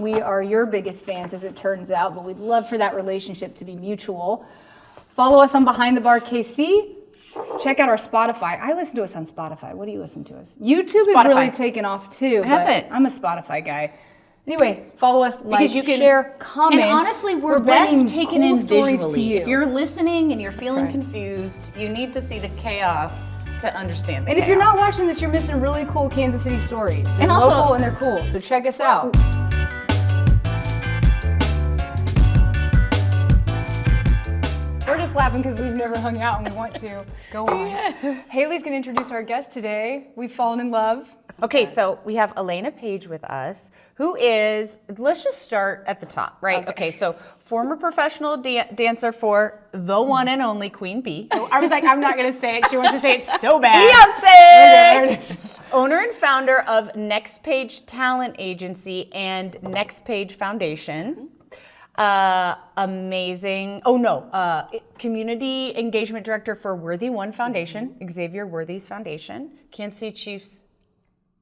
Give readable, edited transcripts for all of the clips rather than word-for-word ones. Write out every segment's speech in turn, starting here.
We are your biggest fans, as it turns out, but we'd love for that relationship to be mutual. Follow us on Behind the Bar KC. Check out our Spotify. I listen to us on Spotify. What do you listen to us? YouTube is really taken off too. Has it? I'm a Spotify guy. Anyway, follow us, like, Because you can share, comment. And honestly, we're bringing best taken cool in stories visually. to you. If you're listening and you're feeling right. confused, you need to see the chaos to understand the And chaos. if you're not watching this, you're missing really cool Kansas City stories. They're And also- local and they're cool, so check us out. We're just laughing because we've never hung out and we want to. Go on. Haley's going to introduce our guest today. We've fallen in love. Okay, so we have Elaina Paige with us, who is, let's just start at the top, right? Okay, so former professional dancer for the one and only Queen Bee. I was like, I'm not going to say it. She wants to say it so bad. Beyoncé! There it is. Owner and founder of Next Paige Talent Agency and Next Paige Foundation. Amazing. Community engagement director for Worthy One Foundation, Xavier Worthy's foundation. Kansas City Chiefs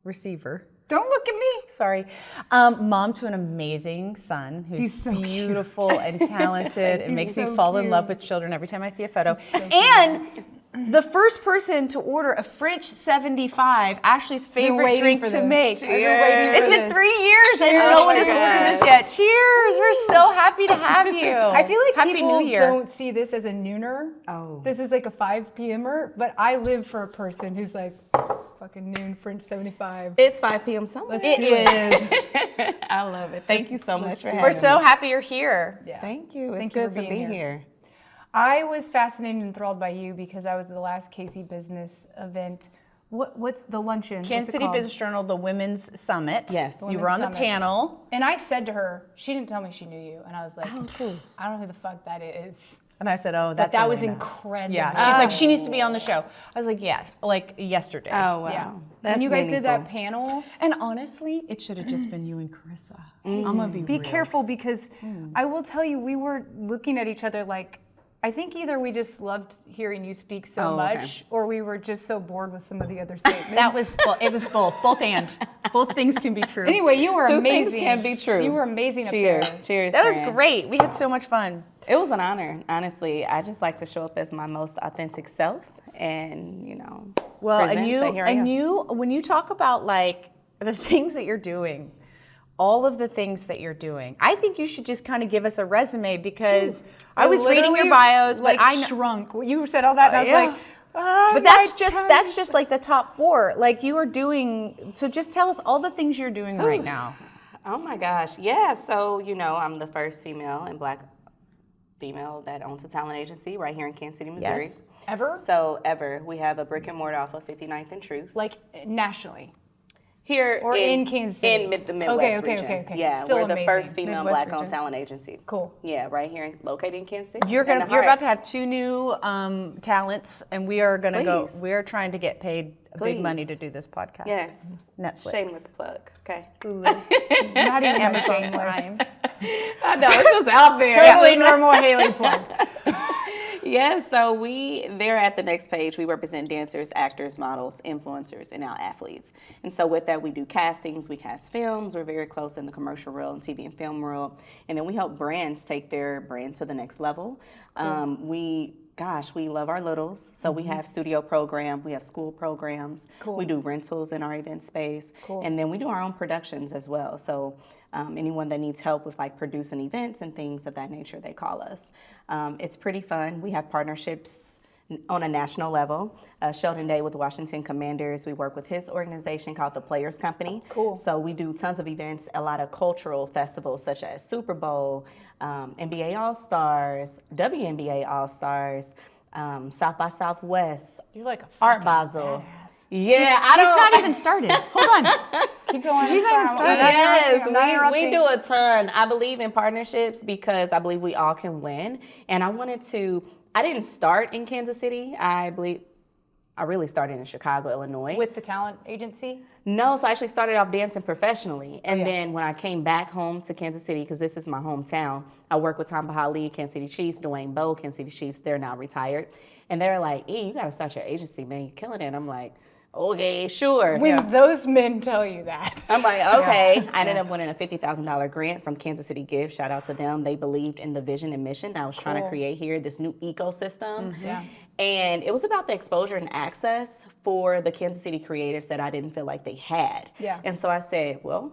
receiver. Don't look at me. Sorry. Mom to an amazing son who's so beautiful and talented. It makes me so fall in cute. love with children every time I see a photo. And the first person to order a French 75, Ashley's favorite drink to make. It's been 3 years and no one has ordered this yet. Cheers. We're so happy to have you. I feel like Happy people New Year. don't see this as a nooner. Oh. This is like a 5 p.m.er, but I live for a person who's like, fucking noon, French 75. It's 5 p.m. somewhere. Let's do it. I love it. Thank you so much for having We're me. so happy you're here. Yeah. Thank you. It's Thank you good for to being be here. here. I was fascinated and enthralled by you because I was at the last Casey Business event. What's the luncheon? Kansas City Business Journal, the Women's Summit. Yes. You were on the panel. And I said to her, she didn't tell me she knew you. And I was like, Oh, cool. I don't know who the fuck that is. And I said, oh, But that's that was Elaina. incredible. Yeah, she's like, she needs to be on the show. I was like, yeah, like yesterday. Oh, wow. Yeah. That's When you guys did that meaningful. panel, And honestly, it should have just been you and Carissa. I'm gonna be real. careful because I will tell you, we were looking at each other like, I think either we just loved hearing you speak so Oh, okay. much, or we were just so bored with some of the other statements. That was, it was both and. Both things can be true. Anyway, you were Two amazing. things can be true. You were amazing up Cheers. there. Cheers. That was friend. great. We had so much fun. It was an honor, honestly. I just like to show up as my most authentic self and, Well, present, and so here I am. when you talk about like the things that you're doing, all of the things that you're doing, I think you should just kind of give us a resume because I was reading your literally, bios, like, but I know. shrunk. You said all that, and I was Yeah. like, But that's just like the top 4. Like you are doing. So just tell us all the things you're doing right now. Oh my gosh. Yeah. So, I'm the first female and Black female that owns a talent agency right here in Kansas City, Missouri. Yes. ever? So ever. We have a brick and mortar off of 59th and Truce. Like nationally. here or in Kansas City? In the Midwest Okay. region. Yeah, Still we're the amazing. first female Midwest Black-owned region. talent agency. Cool. Yeah, right here, located in Kansas City. You're in the about heart. to have 2 new talents, and we are gonna go. Please. We're trying to get paid big Please. money to do this podcast. Yes. Netflix. Shameless plug. Okay. Not even Amazon shameless. Prime. I know it's just out there. Totally normal Haley plug. Yeah, so they're at the Next Page. We represent dancers, actors, models, influencers, and now athletes. And so with that, we do castings, we cast films. We're very close in the commercial world and TV and film world. And then we help brands take their brand to the next level. We love our littles. So we have studio programs, we have school programs. Cool. We do rentals in our event space. Cool. And then we do our own productions as well. So anyone that needs help with like producing events and things of that nature, they call us. It's pretty fun. We have partnerships on a national level. Sheldon Day with the Washington Commanders, we work with his organization called the Players Company. Cool. So we do tons of events, a lot of cultural festivals such as Super Bowl, NBA All-Stars, WNBA All-Stars, South by Southwest, You're like a Art fucking Basel. badass. Yeah, She's not even started. Hold on. Keep going. She's not even started. Yes, we do a ton. I believe in partnerships because I believe we all can win. And I didn't start in Kansas City. I really started in Chicago, Illinois. With the talent agency? No, so I actually started off dancing professionally. And then when I came back home to Kansas City, because this is my hometown, I worked with Tom Bahali, Kansas City Chiefs, Dwayne Bowe, Kansas City Chiefs. They're now retired. And they're like, you got to start your agency, man. You're killing it. And I'm like, okay, sure. When those men tell you that. I'm like, okay. I ended up winning a $50,000 grant from Kansas City Gift. Shout out to them. They believed in the vision and mission that I was trying to create here, this new ecosystem. Yeah. And it was about the exposure and access for the Kansas City creatives that I didn't feel like they had. Yeah. And so I said, well,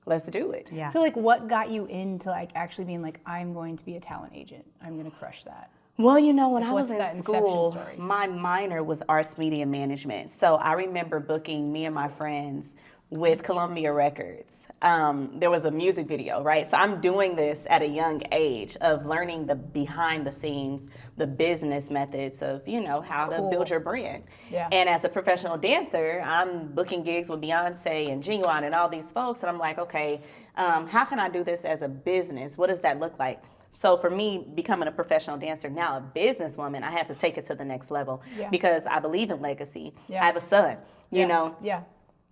let's do it. Yeah. So like what got you into like actually being like, I'm going to be a talent agent. I'm going to crush that. Well, you know, when I what's was in that inception school, story? my minor was arts media management. So I remember booking me and my friends with Columbia Records. There was a music video, right? So I'm doing this at a young age of learning the behind the scenes, the business methods of, you know, how to build your brand. Yeah. And as a professional dancer, I'm booking gigs with Beyoncé and Genuine and all these folks. And I'm like, okay, how can I do this as a business? What does that look like? So for me, becoming a professional dancer, now a businesswoman, I had to take it to the next level because I believe in legacy. Yeah. I have a son, you know. Yeah.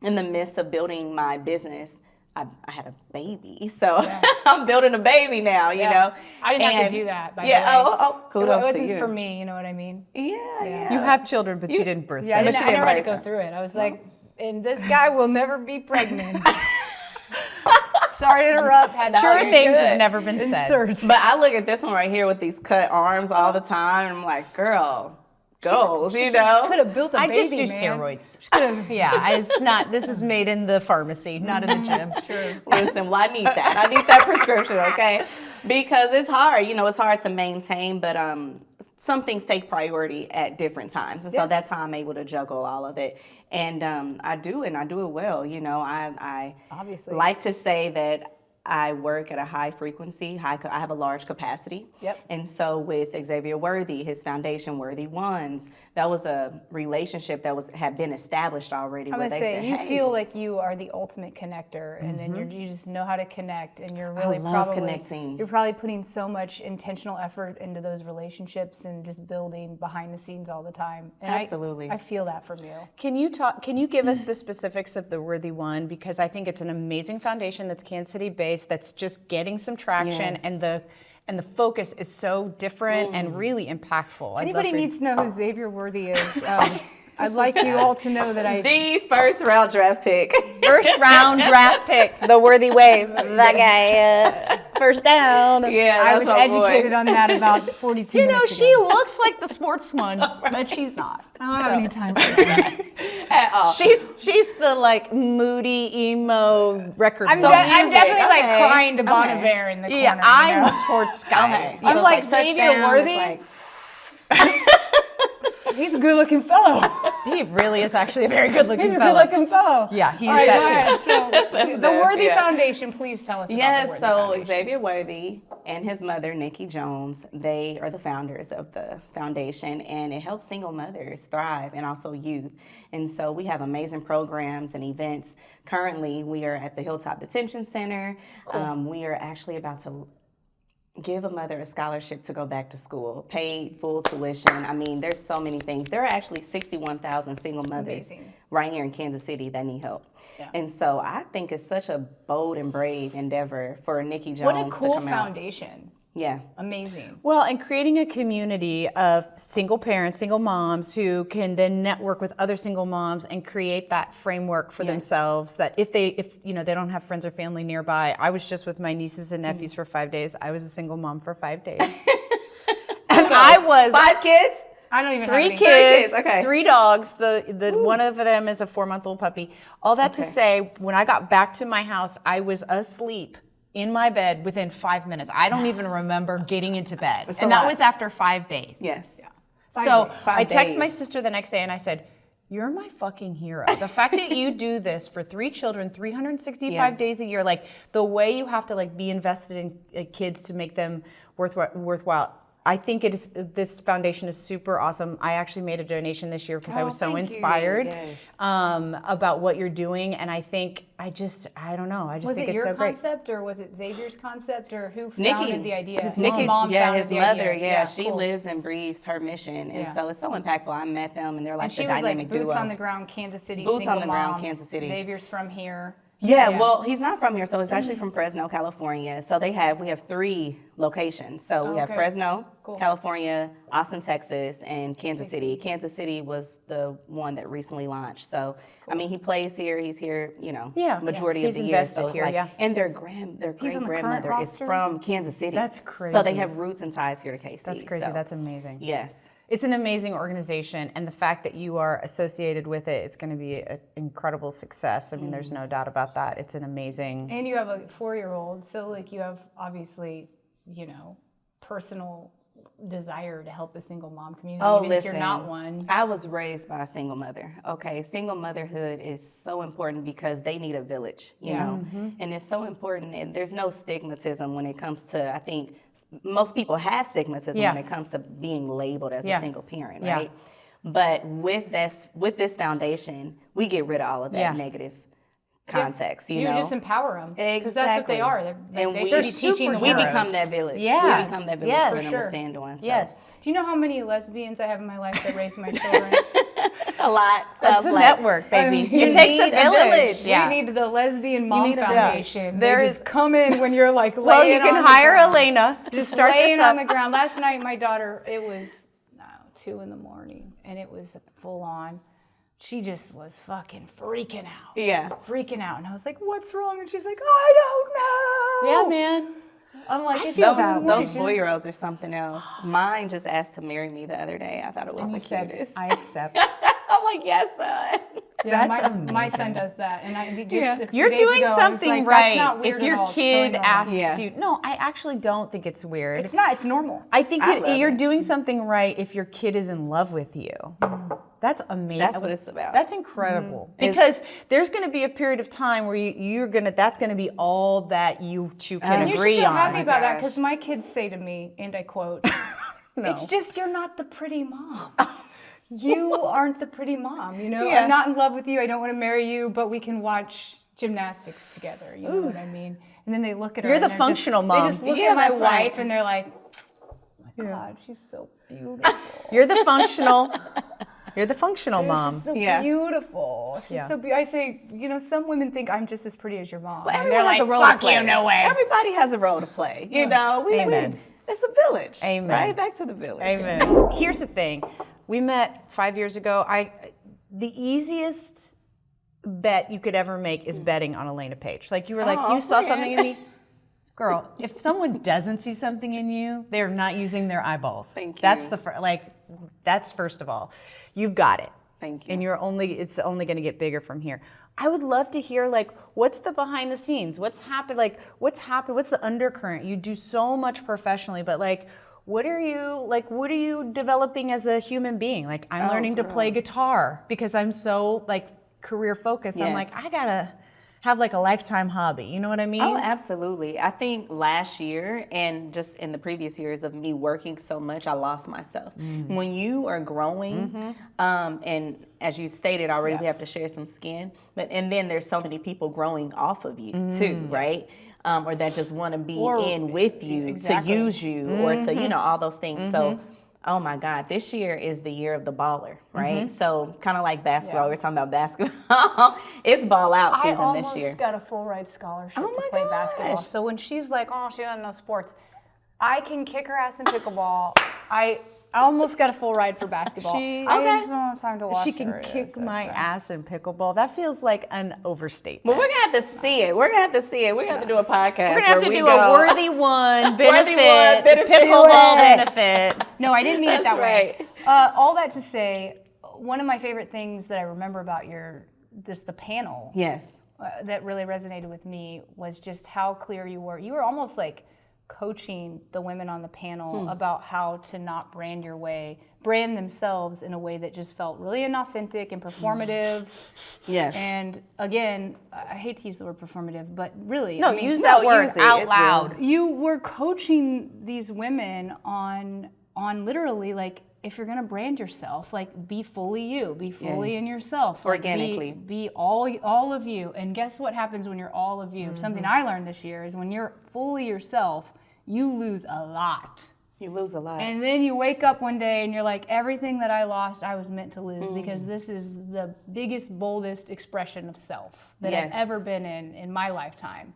In the midst of building my business, I had a baby. So I'm building a baby now, you know. I didn't have to do that, by the way. Oh, kudos It to wasn't you. for me, you know what I mean? Yeah. You have children, but you didn't birth Yeah, I, them. didn't, I never had to go through it. I was like, and this guy will never be pregnant. Sorry to interrupt. Had to Sure be things good. have never been said. Insert. But I look at this one right here with these cut arms all the time, and I'm like, girl, goals, you know? Could have built a I baby, just do man. steroids. Yeah, it's not. This is made in the pharmacy, not in the gym. Sure. Listen, well, I need that. I need that prescription, okay? Because it's hard. You know, it's hard to maintain, but some things take priority at different times. And so that's how I'm able to juggle all of it. And I do it, and I do it well. You know, I Obviously. like to say that I work at a high frequency, I have a large capacity. Yep. And so with Xavier Worthy, his foundation, Worthy Ones, that was a relationship that had been established already. I'm where gonna they say said, you hey, feel like you are the ultimate connector, and then you just know how to connect, and you're really love connecting. You're probably putting so much intentional effort into those relationships and just building behind the scenes all the time. And Absolutely. I feel that from you. Can you give us the specifics of the Worthy One? Because I think it's an amazing foundation that's Kansas City based, that's just getting some traction, Yes. and the focus is so different and really impactful. If anybody needs to know who Xavier Worthy is, I'd like you all to know that I. the first round draft pick. first round draft pick, the Worthy Wave, that guy, first down. Yeah, I that's was my boy. educated on that about 42 You know, minutes she ago. looks like the sports one, but she's not. I don't have any time for that. At all. She's the like moody emo record I'm song. definitely like okay. crying to Bon Iver in the corner. Yeah, I'm you know? the sports guy. Okay. I'm So like it's Xavier touchdown, Worthy. it's like, He's a good-looking fellow. He really is actually a very good-looking He's a fellow. good-looking fellow. Yeah, he's All right, that go ahead. So, the Worthy yeah. Foundation, please tell us about the Yes, Worthy so Foundation. Xavier Worthy and his mother, Nikki Jones, they are the founders of the foundation, and it helps single mothers thrive and also youth. And so we have amazing programs and events. Currently, we are at the Hilltop Detention Center. We are actually about to give a mother a scholarship to go back to school, paid full tuition. I mean, there's so many things. There are actually 61,000 single mothers Amazing. right here in Kansas City that need help. Yeah. And so I think it's such a bold and brave endeavor for Nikki Jones What a to cool come out. foundation. Yeah. Amazing. Well, and creating a community of single parents, single moms who can then network with other single moms and create that framework for themselves that if you know they don't have friends or family nearby. I was just with my nieces and nephews for 5 days. I was a single mom for 5 days. And I was 5 kids? I don't even have 3 any kids, okay. 3 dogs. The one of them is a 4-month-old puppy. All that to Okay. say, when I got back to my house, I was asleep in my bed within 5 minutes. I don't even remember getting into bed, That's and a that lot. was after 5 days. Yes. So 5 I texted days. my sister the next day and I said, "You're my fucking hero. The fact that you do this for 3 children, 365 days a year, like the way you have to like be invested in kids to make them worthwhile. I think this foundation is super awesome. I actually made a donation this year because I was so thank you. inspired Yes. about what you're doing, and I think I don't know. I just Was think it it's your so great. concept or was it Xavier's concept or who Nikki, founded the idea? His Nikki, mom yeah, founded his the mother, idea. she cool. lives and breathes her mission, and Yeah. so it's so impactful. I met them, and they're like And she the was dynamic like boots duo. on the ground, Kansas City Boots single on the ground, mom. Kansas City. Xavier's from here. Yeah, Yeah. well, he's not from here, so it's actually from Fresno, California. So we have 3 locations. So we have Okay. Fresno, Cool. California, Austin, Texas, and Kansas City. Kansas City was the one that recently launched. So I mean, he plays here. He's here, majority of He's the year. invested So it's here, like, yeah. and their He's on great the current grandmother is roster? from Kansas City. That's So they crazy. have roots and ties here to KC. That's crazy. So, That's amazing. yes. It's an amazing organization, and the fact that you are associated with it, it's going to be an incredible success. I mean, there's no doubt about that. It's an amazing. And you have a 4-year-old, so like you have obviously, personal desire to help the single mom community, even if you're not one. I was raised by a single mother. Okay, single motherhood is so important because they need a village, you know, and it's so important. And there's no stigmatism when it comes to. I think most people have stigmatism when it comes to being labeled as a single parent, right? But with this foundation, we get rid of all of that negative context. You know, just empower them because that's what they are. They should be teaching the We world. become that village. Yeah. We become that village Yes, for them sure. to stand on. So. Yes. Do you know how many lesbians I have in my life that raise my children? A lot. It's a network, baby. It takes a village. We need the Lesbian Mom need a Foundation. There They is- just come in when you're like laying Well, you can on the hire ground. Elaina to Just start laying this up. on the ground. Last night, my daughter, it was 2 in the morning, and it was full on. She just was fucking freaking out. Yeah. Freaking out. And I was like, what's wrong? And she's like, I don't know. Yeah, man. I'm like, it's Those just 4-year-olds are something else. Mine just asked to marry me the other day. I thought it was And the you said, cutest. I accept. I'm like, yes, son. Yeah, That's my son does that, and a few You're days doing ago, I was something like, that's right. not weird If at your all. It's kid totally normal. asks Yeah. you, no, I actually don't think it's weird. It's not. It's normal. I think I love you're it. doing something right if your kid is in love with you. That's amazing. That's what it's about. That's incredible. Because there's going to be a period of time where that's going to be all that you two can And you should agree feel on. happy about that gosh. because my kids say to me, and I quote, "It's just you're not the pretty mom. You aren't the pretty mom. You know, Yeah. I'm not in love with you. I don't want to marry you, but we can watch gymnastics together. You know what I mean?" And then they look at her. You're and the they're functional just, mom. They just look Yeah, at my that's right. wife and they're like, "Oh my God, she's so beautiful. You're the functional. You're the functional She's mom. so Yeah. beautiful. She's so beautiful." I say, some women think I'm just as pretty as your mom. Well, And everyone they're has like, a role "Fuck to play. you, no way." Everybody has a role to play. You know, Amen. It's a village. Amen. Right? Back to the village. Amen. Here's the thing. We met 5 years ago. The easiest bet you could ever make is betting on Elaina Paige. Like you were like, you saw something in me. Girl, if someone doesn't see something in you, they're not using their eyeballs. Thank you. That's that's first of all. You've got it. Thank you. And it's only going to get bigger from here. I would love to hear what's the behind the scenes? What's happened? What's the undercurrent? You do so much professionally, but what are you developing as a human being? I'm learning to play guitar because I'm so career focused. I'm Yes. I gotta have a lifetime hobby. You know what I mean? Oh, absolutely. I think last year and just in the previous years of me working so much, I lost myself. When you are growing, and as you stated already, we have to share some skin, and then there's so many people growing off of you too, right? Or that just want to be in with you, Exactly. to use you, or to, all those things. So, oh my God, this year is the year of the baller, right? So kind of like basketball, we're talking about basketball. It's ball out I season almost this year. got a full ride scholarship Oh to my play basketball. gosh. So when she's like, "Oh, she doesn't know sports," I can kick her ass in pickleball. I almost got a full ride for basketball. I just don't have time to watch She can her. kick my ass in pickleball. That feels like an overstatement. Well, we're gonna have to see it. We're gonna have to see it. We're gonna have to do a podcast. We're gonna have to do a worthy one benefit, benefit. pickleball benefit. No, I didn't mean it That's that way. All that to say, one of my favorite things that I remember about the panel Yes. that really resonated with me was just how clear you were. You were almost like coaching the women on the panel about how to not brand themselves in a way that just felt really inauthentic and performative. Yes. And again, I hate to use the word performative, but really, No, I mean, use that word use it. out It's loud. you were coaching these women on literally if you're gonna brand yourself, be fully you, be fully in yourself, Organically. be all of you. And guess what happens when you're all of you? Something I learned this year is when you're fully yourself, you lose a lot. You lose a lot. And then you wake up one day and you're like, everything that I lost, I was meant to lose because this is the biggest, boldest expression of self that I've ever been in my lifetime.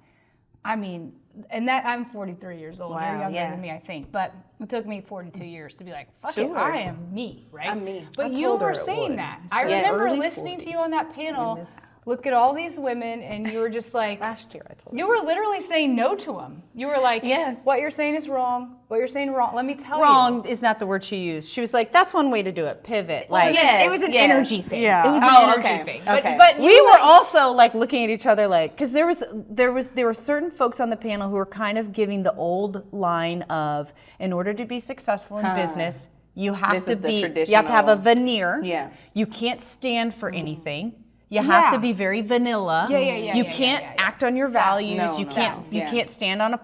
I mean, and that I'm 43 years old. You're younger than me, I think. But it took me 42 years to be like, fuck it, I am me, right? I'm me. But you were saying that. I remember listening to you on that panel. Look at all these women, and you were just like, last year I told you were literally saying no to them. You were like, what you're saying is wrong. What you're saying is wrong. Let me tell you. Wrong is not the word she used. She was like, that's one way to do it. Pivot. Like, it was an energy thing. Yeah. It was an energy thing. But we were also like looking at each other like, because there were certain folks on the panel who were kind of giving the old line of, in order to be successful in business, you have to have a veneer. Yeah. You can't stand for anything. You have to be very vanilla. You can't act on your values. You can't stand on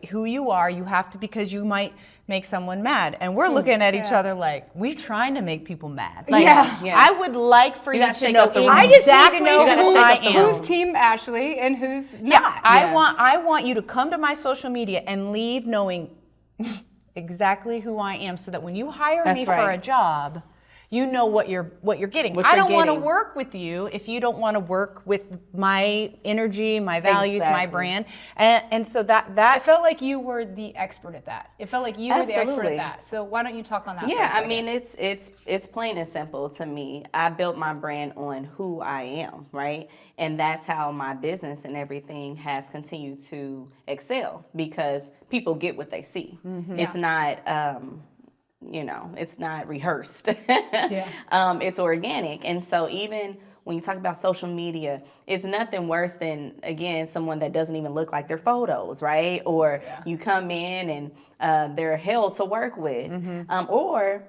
who you are. You have to, because you might make someone mad. And we're looking at each other like, we're trying to make people mad. Like, I would like for you to know exactly who I am. Who's Team Ashley and who's not. I want you to come to my social media and leave knowing exactly who I am, so that when you hire me for a job, you know what you're getting. I don't want to work with you if you don't want to work with my energy, my values, my brand. And so that I felt like you were the expert at that. It felt like you were the expert at that. So why don't you talk on that? Yeah, I mean, it's plain and simple to me. I built my brand on who I am, right? And that's how my business and everything has continued to excel, because people get what they see. It's not it's not rehearsed. It's organic. And so even when you talk about social media, it's nothing worse than, again, someone that doesn't even look like their photos, right? Or you come in and they're hell to work with, or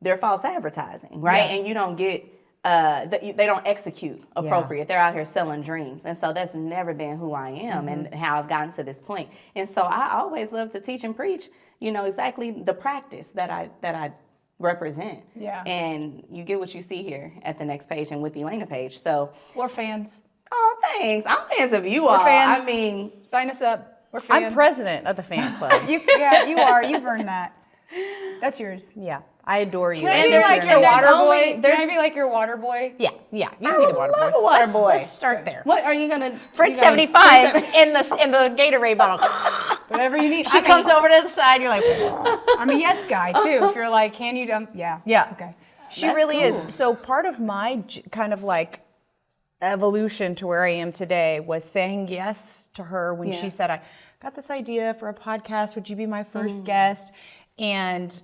they're false advertising, right? And you don't get, they don't execute appropriate. They're out here selling dreams. And so that's never been who I am and how I've gotten to this point. And so I always love to teach and preach, exactly the practice that I represent. Yeah. And you get what you see here at the Next Paige and with Elaina Paige. So we're fans. Oh, thanks. I'm fans of you all. We're fans. I mean, sign us up. We're fans. I'm president of the fan club. You are. You've earned that. That's yours. Yeah. I adore you. Can I be like your water boy? Can I be like your water boy? Yeah. You can be the water boy. A water boy. Let's start there. What are you gonna? French 75 in the Gatorade bottle. Whatever you need. She comes over to the side. You're like, I'm a yes guy too. If you're like, can you dump? Yeah. Okay. She really is. So part of my kind of like evolution to where I am today was saying yes to her when she said, I got this idea for a podcast. Would you be my first guest? And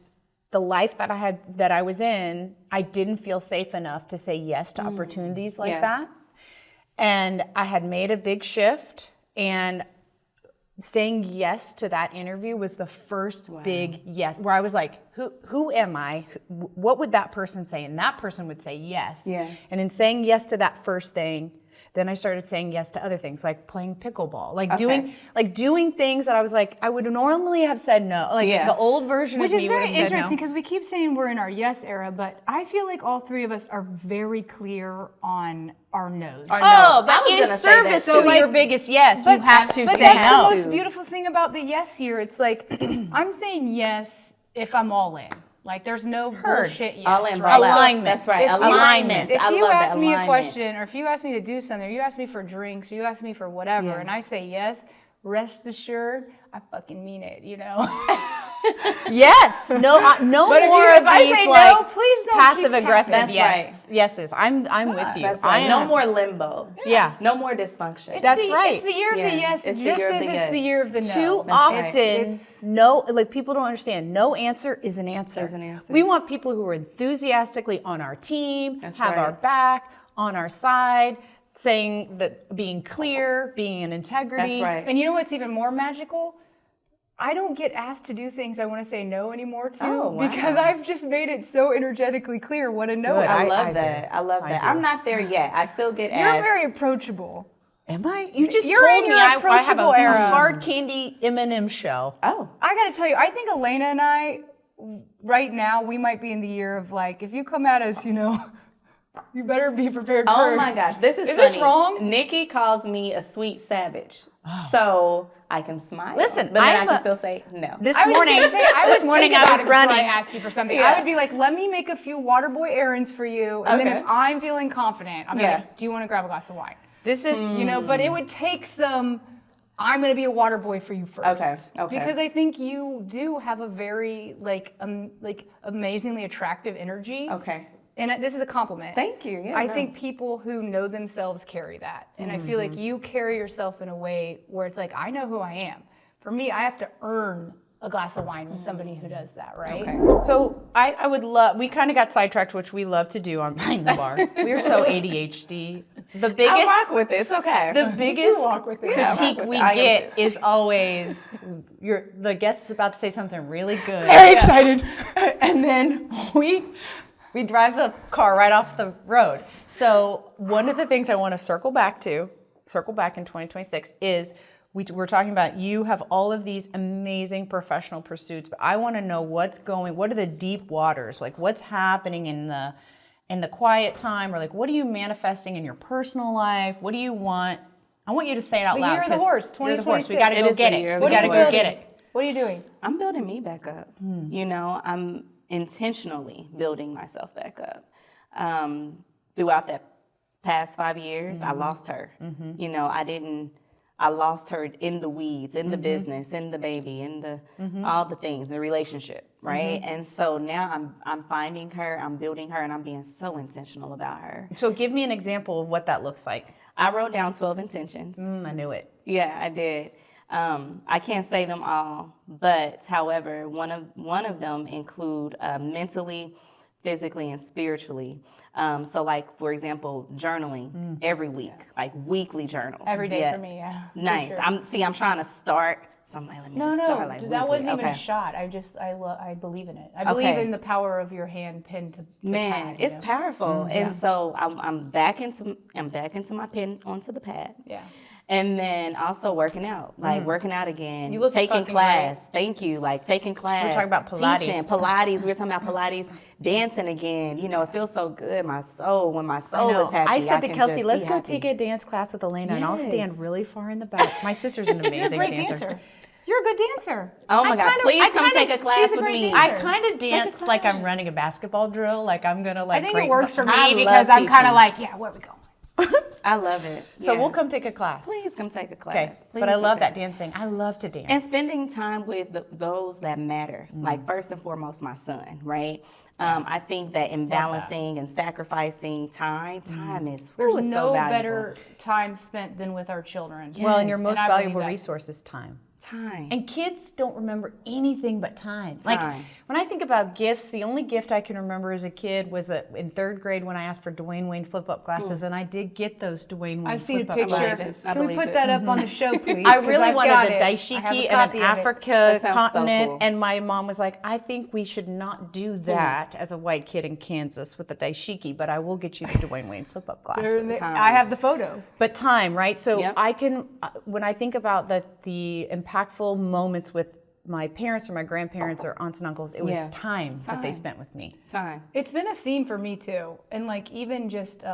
the life that I was in, I didn't feel safe enough to say yes to opportunities like that. And I had made a big shift, and saying yes to that interview was the first big yes, where I was like, who am I? What would that person say? And that person would say yes. Yeah. And in saying yes to that first thing, then I started saying yes to other things, like playing pickleball, doing things that I was like, I would normally have said no, the old version of me would have said no. Which is very interesting, because we keep saying we're in our yes era, but I feel like all three of us are very clear on our no's. But in service to your biggest yes, you have to say no. But that's the most beautiful thing about the yes year. It's like, I'm saying yes if I'm all in. Like, there's no bullshit yes. All in, right? Alignment. That's right. Alignment. If you ask me a question, or if you ask me to do something, or you ask me for drinks, or you ask me for whatever, and I say yes, rest assured, I fucking mean it, Yes. No but more if of I these say like no, please don't passive aggressive That's yes. Yeses. I'm with you. That's right. No more limbo. Yeah. No more dysfunction. It's the year of the yes, just as it's the year of the no. Too often, people don't understand. No answer is an answer. We want people who are enthusiastically on our team, have our back, on our side, saying that, being clear, being in integrity. That's right. And you know what's even more magical? I don't get asked to do things I want to say no anymore to, because I've just made it so energetically clear what a no is. I love that. I love that. I'm not there yet. I still get asked. You're very approachable. Am I? You just You're told in me your I have approachable a era. hard candy M&M show. Oh. I got to tell you, I think Elaina and I, right now, we might be in the year of like, if you come at us, You better be prepared for Oh my gosh, this is funny. this wrong? Nikki calls me a sweet savage. So I can smile. Listen, but then I can still say no. This I was morning, gonna say, I this would morning think I about was it before running. I asked you for something. Yeah. I would be like, let me make a few water boy errands for you, and then Okay. if I'm feeling confident, I'm Yeah. like, do you want to grab a glass of wine? This is You know, but it would take some. I'm gonna be a water boy for you first. Okay, okay. Because I think you do have a very like amazingly attractive energy. Okay. And this is a compliment. Thank you. Yeah, I no. think people who know themselves carry that. And I feel like you carry yourself in a way where it's like, I know who I am. For me, I have to earn a glass of wine with somebody who does that, right? Okay. So I would love, we kind of got sidetracked, which we love to do on Behind the Bar. We're so ADHD. The I biggest, rock with it. It's okay. the biggest walk with it. Yeah, I rock critique with we it. I am get too. is always, the guest is about to say something really good. Very excited. And then we drive the car right off the road. So one of the things I want to circle back in 2026 is we're talking about you have all of these amazing professional pursuits, but I want to know what are the deep waters? Like what's happening in the quiet time, or like what are you manifesting in your personal life? What do you want? I want you to say it out The loud. year of the 'cause horse, you're the horse. 2026. We got to It go is get the year it. of We the got to horse. go get it. What are you doing? I'm building me back up. You know, I'm intentionally building myself back up. Throughout that past 5 years, I lost her. You know, I lost her in the weeds, in the business, in the baby, in the all the things, the relationship, right? And so now I'm finding her, I'm building her, and I'm being so intentional about her. So give me an example of what that looks like. I wrote down 12 intentions. I knew it. Yeah, I did. I can't say them all, but however, one of them include mentally, physically, and spiritually. So, like for example, journaling every week, like weekly journals. Every day Yeah. for me, yeah. for Nice. sure. I'm trying to start. So I'm like, let me No, just no, start like that weekly. wasn't even a Okay. shot. I believe in it. I believe Okay. in the power of your hand pinned to Man, pad, you it's know? powerful. And so I'm back into my pen onto the pad. Yeah. And then also working out, like working out again, You look taking fucking class. Thank you, like taking class. We're talking about Pilates. Teaching, Pilates. We were talking about Pilates, dancing again. You know, it feels so good. My soul, when my soul is happy, I said to can Kelsey, just let's be go happy. take a dance class with Elaina, and I'll Yes. stand really far in the back. My sister's an amazing You're a great dancer. You're a good dancer. Oh my God! Please come take a she's class a with great me. dancer. I kind of dance like I'm running a basketball drill, like I'm gonna like. I think break it works for me I because love I'm kind teaching. of like, yeah, where we going? I love it. So Yeah. we'll come take a class. Please come take a class. Okay, Please but I come love take that dancing. I love to dance. And spending time with those that matter, like first and foremost, my son, right? I think that in balancing and sacrificing time is There's it's no so valuable. better time spent than with our children. Well, and your Yes. most And I believe valuable that. resource is time. time. And kids don't remember anything but time. Like Time. when I think about gifts, the only gift I can remember as a kid was in third grade when I asked for Dwayne Wayne flip-up glasses, and I did get those Dwayne Wayne I've seen a flip-up picture. glasses. I Can we believe put it. that up on the show, please? I 'Cause really I've wanted got a it. I have daishiki a and an copy of it. Africa That sounds so continent, cool. and my mom was like, I think we should not do that as a white kid in Kansas with a daishiki, but I will get you the Dwayne Wayne flip-up They're- glasses. I have the photo. But time, right? So Yep. I can, when I think about the impactful moments with my parents or my grandparents or aunts and uncles, it was Yeah. time that they Time. spent with me. Time. It's been a theme for me too. And like even just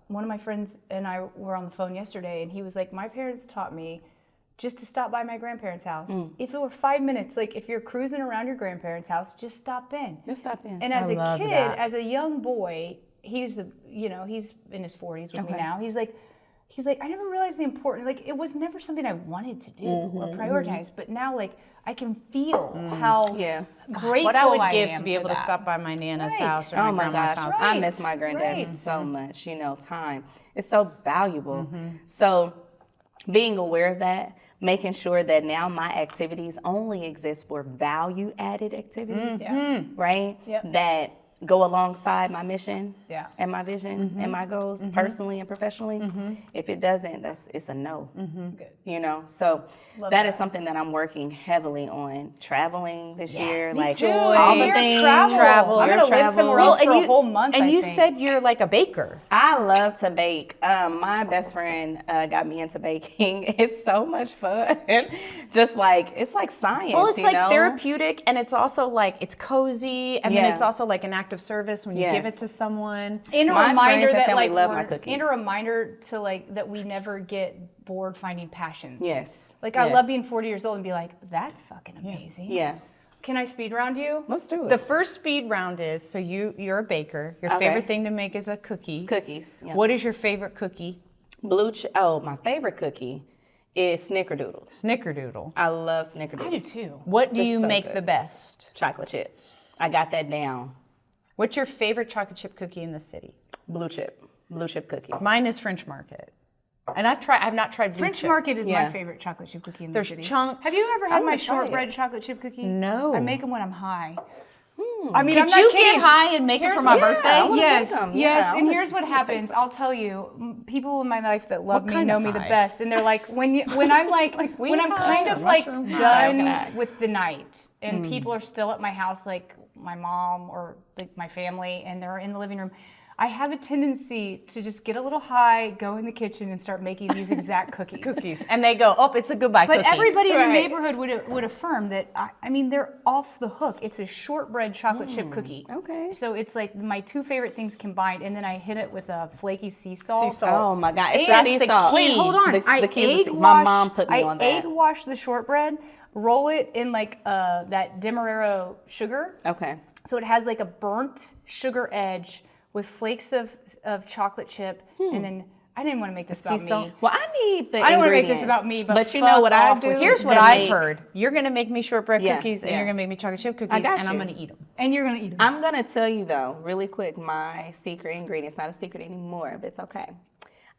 one of my friends and I were on the phone yesterday and he was like, my parents taught me just to stop by my grandparents' house. If it were 5 minutes, like if you're cruising around your grandparents' house, just stop in. Just stop in. And as a love kid, that. as a young boy, he's in his 40s with me Okay. now. He's like, I never realized the importance. Like, it was never something I wanted to do or prioritize. But now, like, I can feel how Yeah. grateful What I would I give am to be for able to that. stop by my Nana's Right. house or Oh my my grandma's gosh, house. I Right. miss my granddad Right. so much. You know, time. It's so valuable. So being aware of that, making sure that now my activities only exist for value added activities, Yeah. right? Yep. That go alongside my mission Yeah. and my vision and my goals personally and professionally. If it doesn't, it's a no. Good. You know, so Love that is that. something that I'm working heavily on. Traveling this year, Me like too. all the Your things. travel. I'm your gonna live travel. somewhere else for a whole month. And I you think. said you're like a baker. I love to bake. My best friend got me into baking. It's so much fun. Just like it's like science. Well, it's you like know? therapeutic, and it's also like it's cozy, and then Yeah. it's also like an act of service when you give it to someone. And a My reminder friends and that family like love my cookies. and a reminder to like that we never get bored finding passions. Yes. Like I love being 40 years old and be like, that's fucking amazing. Yeah. Can I speed round you? Let's do it. The first speed round is, so you're a baker. Your favorite thing to make is a cookie. Cookies. Yeah. What is your favorite cookie? My favorite cookie is Snickerdoodle. Snickerdoodle. I love Snickerdoodle. I do too. What do They're you so make good. the best? Chocolate chip. I got that down. What's your favorite chocolate chip cookie in the city? Blue chip cookie. Mine is French Market. And I've not tried blue French chip. Market is my favorite chocolate chip cookie in the There's city. chunks. Have you ever I had my wanna try shortbread it. chocolate chip cookie? No. I make them when I'm high. I mean, Could I'm not you kidding. get high and make it for my Yeah, I birthday? wanna Yes, make 'em. yes. Yeah, I And wanna- here's what happens. I'll tell you, people in my life that love What me kind know of me the high? best, and they're like, when I'm like, when I'm kind of like done with the night, and people are still at my house, like my mom or like my family, and they're in the living room. I have a tendency to just get a little high, go in the kitchen, and start making these exact cookies. And they go, oh, it's a goodbye But cookie. everybody in the Right. neighborhood would affirm that. I mean, they're off the hook. It's a shortbread chocolate chip cookie. Okay. So it's like my two favorite things combined, and then I hit it with a flaky sea salt. Oh my God! It's And the sea salt. Wait, hold on. The key is the sea- wash. My mom put me on that. I egg wash the shortbread, roll it in like that Demerara sugar, Okay. so it has like a burnt sugar edge with flakes of chocolate chip, and then I didn't want to make this about me. Well, I need the I don't wanna make this ingredients. about me, but you know what fuck I off do? with Here's this. what To I've make- heard. You're going to make me shortbread Yeah, cookies, and yeah. you're going to make me chocolate chip cookies, got and I'm you. going to eat them. And you're gonna eat them. I'm gonna tell you though, really quick, my secret ingredient. It's not a secret anymore, but it's okay.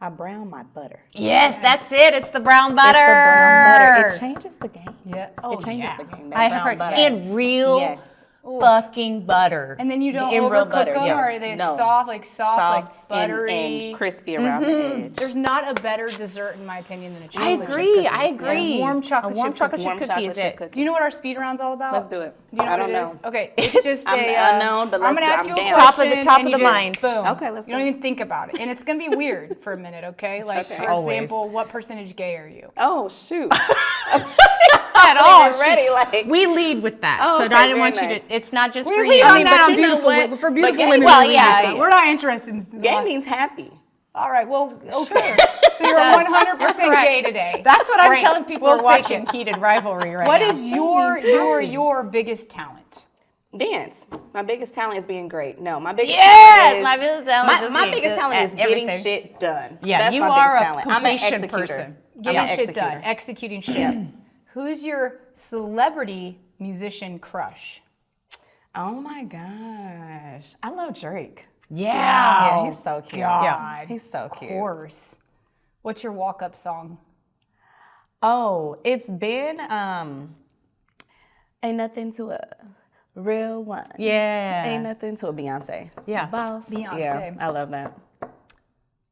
I brown my butter. Yes, that's it. It's the brown butter. It's the brown butter. It changes the game. Yeah. It changes the game. That I brown have heard. butter. And real Yes. fucking butter. And then you don't In real overcook butter, them, yes. or are they No. soft, like buttery? and crispy around the edge. There's not a better dessert, in my opinion, than a I chocolate chip agree. cookie. I agree. A warm chocolate A warm chip chocolate cookie. chip Warm cookie is chocolate chip it. cookie. Do you know what our speed round's all about? Let's do it. Do you know I what don't it is? know. Okay, it's just I'm a. the unknown, but I'm gonna let's ask do- you I'm a down. Top of question. the top and of you the just, mind. Boom. Okay, let's You don't go. even think about it, and it's gonna be weird for a minute. Okay, like Okay. for Always. example, what percentage gay are you? Oh shoot! At all. Ready? Like We lead with that. Oh, so okay, I didn't very want you nice. to, it's not just We for lead you. on mean, that but on you know beautiful what? for But beautiful gay- women. well, we lead yeah, with that. yeah. We're not interested in gay means happy. All right, well, okay. So you're 100% gay today. That's what I'm Great. telling people We'll who are take watching it. Heated Rivalry right What now. is your biggest talent? Dance. My biggest talent is being great. No, my biggest Yes, talent is, my biggest talent is my being biggest good talent is at getting everything. shit done. Yeah, That's you my are biggest a talent. I'm an completion executor. person. Getting I'm an shit done, executor. executing shit. Who's your celebrity musician crush? Oh my gosh, I love Drake. Yeah. Yeah, he's so cute. God. Yeah, he's so Of cute. course. What's your walk-up song? Oh, it's been ain't nothing to a real one. Yeah. Ain't nothing to a Beyonce. Yeah. Boss. Beyonce. Yeah, I love that.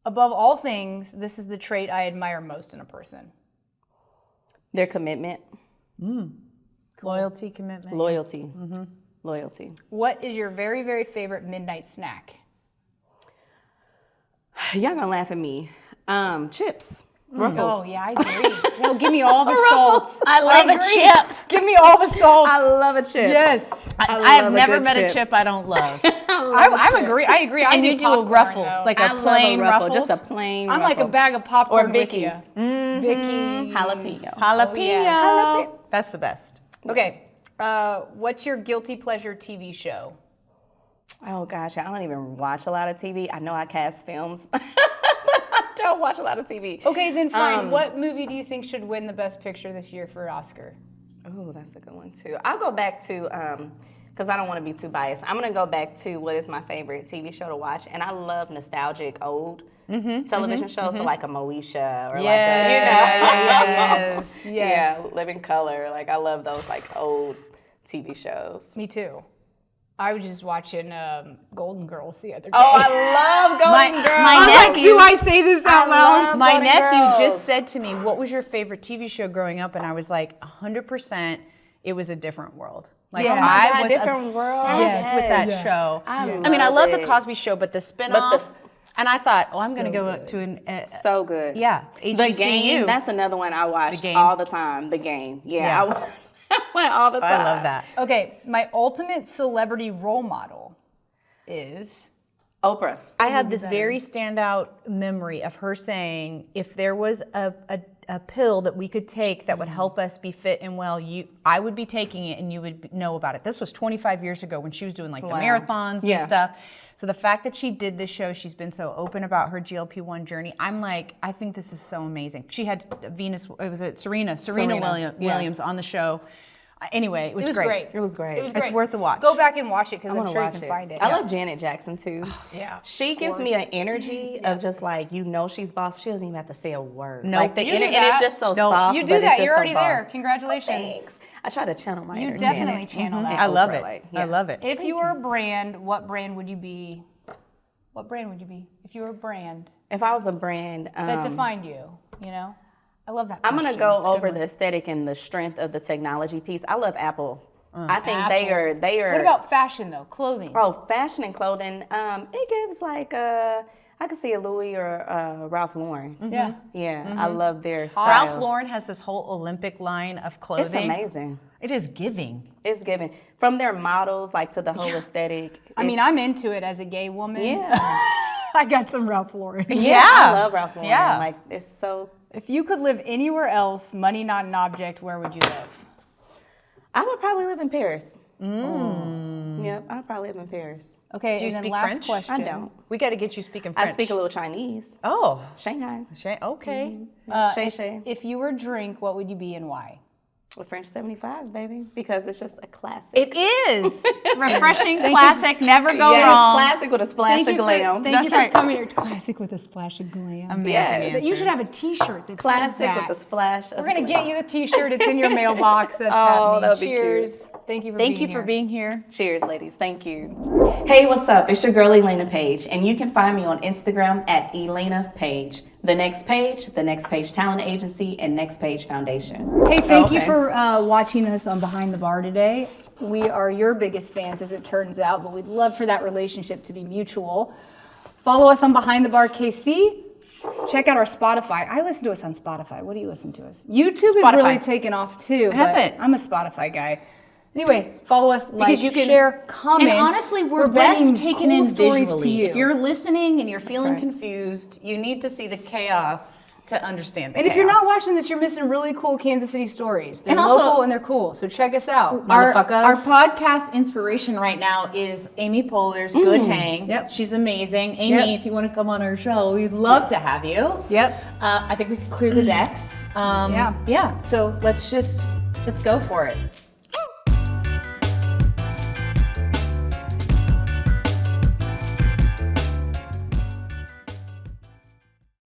Above all things, this is the trait I admire most in a person. Their commitment, Loyalty, commitment. loyalty, loyalty. What is your very, very favorite midnight snack? Y'all gonna laugh at me. Chips, Oh, Ruffles. yeah, I agree. No, give me all the salt. I love a agree. chip. Give me all the salt. I love a chip. Yes. I love have a never good met a chip. chip I don't love. I agree. I agree. I And you do a popcorn, Ruffles, though. like I a love plain a ruffle, Ruffles. just a plain. I'm like a Ruffle. bag of popcorn or with you. Vicky's Vicky. jalapeno. Jalapeno. yes. That's the best. Okay. What's your guilty pleasure TV show? Oh gosh, I don't even watch a lot of TV. I know I cast films. I don't watch a lot of TV. Okay, then fine. What movie do you think should win the Best Picture this year for Oscar? Oh, that's a good one too. I'll go back to because I don't want to be too biased. I'm gonna go back to what is my favorite TV show to watch, and I love nostalgic old television shows, so like a Moesha or Yes. like a Yes. Living Color. Like I love those like old TV shows. Me too. I was just watching Golden Girls the other day. Oh, I love Golden Girls. my I was like, nephew- do I say this out loud? My Golden nephew Girls. just said to me, what was your favorite TV show growing up? And I was like, 100%, it was A Different World. Like, Yeah. Oh my I God, was Different World. obsessed with that Yes. show. I mean, I love The it. Cosby Show, but the spinoff. But and I thought, oh, I'm going to So go good. up to an... So good. Yeah, The HBCU. Game, that's another one I watch The Game. all the time. The Game. Yeah. I went all the time. I love that. Okay, my ultimate celebrity role model. is Oprah. I have this very standout memory of her saying, if there was a pill that we could take that would help us be fit and well, I would be taking it and you would know about it. This was 25 years ago when she was doing like the marathons and stuff. So the fact that she did this show, she's been so open about her GLP-1 journey. I'm like, I think this is so amazing. She had Serena Williams on the show. Anyway, it was great. It was great. It's worth the watch. Go back and watch it because I'm sure you can find it. I love Janet Jackson too. Yeah. She gives me an energy of just like, she's boss. She doesn't even have to say a word. Nope. Like the energy, and it's just so soft. You do that. You're already there. Congratulations. Thanks. I try to channel my energy. You definitely channel that. I love it. I love it. If you were a brand, what brand would you be? What brand would you be? If you were a brand. If I was a brand. That defined you, I love that I'm question. going to go over the aesthetic and the strength of the technology piece. I love Apple. I think Apple. they are. What about fashion though? Clothing. Oh, fashion and clothing. It gives like I could see a Louis or a Ralph Lauren. Yeah. Yeah, I love their style. Ralph Lauren has this whole Olympic line of clothing. It's amazing. It is giving. It's giving. From their models, like to the whole aesthetic. I mean, I'm into it as a gay woman. Yeah. I got some Ralph Lauren. Yeah, I love Ralph Lauren. Yeah. Like, it's so. If you could live anywhere else, money not an object, where would you live? I would probably live in Paris. Yep, I'd probably live in Paris. Okay, Do you and then speak last French? question. I don't. We got to get you speaking French. I speak a little Chinese. Oh, Shanghai. okay. Shay Shay. If you were a drink, what would you be and why? A French 75, baby, because it's just a classic. It is. Refreshing, classic, never go wrong. Classic with a splash of glam. Thank you for coming here. Classic with a splash of glam. Amazing Yes. answer. You should have a T-shirt that Classic says that. with a splash of We're gonna glam. get you the T-shirt. It's in your mailbox. That's Oh, happening. that would be Cheers. Thank you for being here. Cheers, ladies. Thank you. Hey, what's up? It's your girl, Elaina Paige, and you can find me on Instagram at Elaina Paige. The Next Paige Talent Agency, and Next Paige Foundation. Hey, thank you for watching us on Behind the Bar today. We are your biggest fans, as it turns out, but we'd love for that relationship to be mutual. Follow us on Behind the Bar KC. Check out our Spotify. I listen to us on Spotify. What do you listen to us? YouTube has really taken off too. Has it? I'm a Spotify guy. Anyway, follow us, like, you can share, comment. And honestly, we're bringing best taken cool in stories visually. to you. If you're listening and you're feeling right. confused, you need to see the chaos to understand the And chaos. if you're not watching this, you're missing really cool Kansas City stories. They're And also- local and they're cool. So check us out, Our motherfuckers. podcast inspiration right now is Amy Poehler's Good Hang. Yep. She's amazing. Amy, if you want to come on our show, we'd love to have you. Yep. I think we could clear the decks. Yeah. Yeah. So let's go for it.